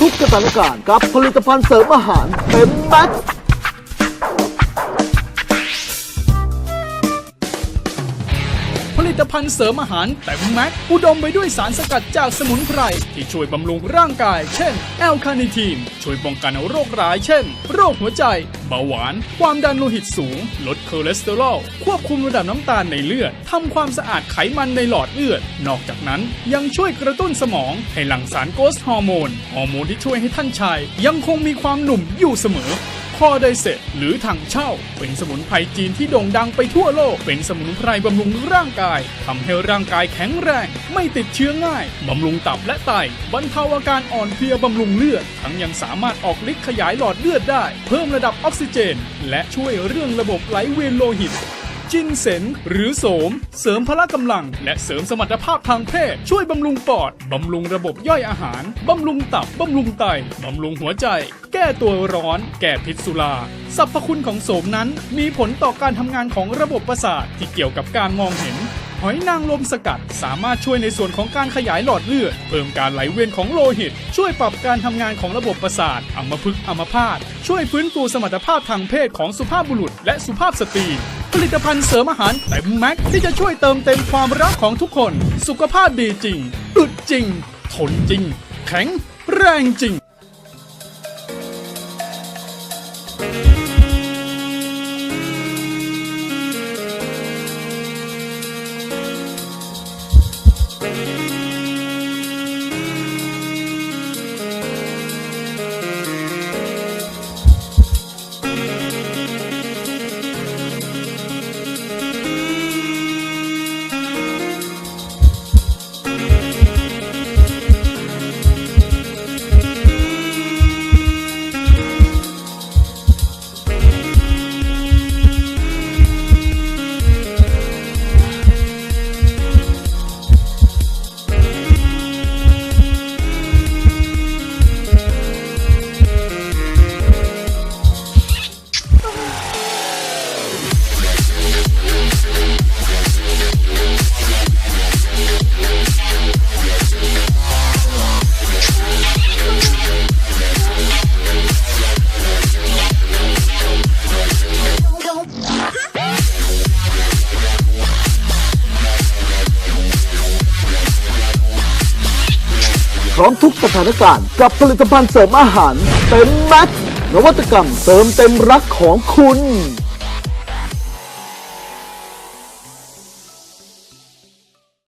ทุกสถานการณ์กับผลิตภัณฑ์เสริมอาหารเต็มแม็กซ์ผลิตภัณฑ์เสริมอาหารเต็มแม็กอุดมไปด้วยสารสกัดจากสมุนไพรที่ช่วยบำรุงร่างกายเช่นแอลคาเนทีนช่วยป้องกันโรคร้ายเช่นโรคหัวใจเบาหวานความดันโลหิตสูงลดคอเลสเตอรอลควบคุมระดับน้ำตาลในเลือดทำความสะอาดไขมันในหลอดเลือดนอกจากนั้นยังช่วยกระตุ้นสมองให้หลั่งสารโกรทฮอร์โมนที่ช่วยให้ท่านชายยังคงมีความหนุ่มอยู่เสมอคอไดเซตหรือถังเช่าเป็นสมุนไพรจีนที่โด่งดังไปทั่วโลกเป็นสมุนไพรบำรุงร่างกายทำให้ร่างกายแข็งแรงไม่ติดเชื้อง่ายบำรุงตับและไตบรรเทาอาการอ่อนเพลียบำรุงเลือดทั้งยังสามารถออกฤทธิ์ขยายหลอดเลือดได้เพิ่มระดับออกซิเจนและช่วยเรื่องระบบไหลเวียนโลหิตจินเซนหรือโสมเสริมพละกำลังและเสริมสมรรถภาพทางเพศช่วยบำรุงปอดบำรุงระบบย่อยอาหารบำรุงตับบำรุงไตบำรุงหัวใจแก้ตัวร้อนแก้พิษสุราสรรพคุณของโสมนั้นมีผลต่อการทำงานของระบบประสาทที่เกี่ยวกับการมองเห็นหอยนางรมสกัดสามารถช่วยในส่วนของการขยายหลอดเลือดเพิ่มการไหลเวียนของโลหิตช่วยปรับการทำงานของระบบประสาทอัมพฤกษ์อัมพาตช่วยฟื้นฟูสมรรถภาพทางเพศของสุภาพบุรุษและสุภาพสตรีผลิตภัณฑ์เสริมอาหารเต็มแม็กที่จะช่วยเติมเต็มความรักของทุกคนสุขภาพดีจริงอึดจริงทนจริงแข็งแรงจริงพร้อมทุกสถานการณ์กับผลิตภัณฑ์เสริมอาหารเต็มแม็กซ์นวัตกรรมเติมเต็มรักของคุณ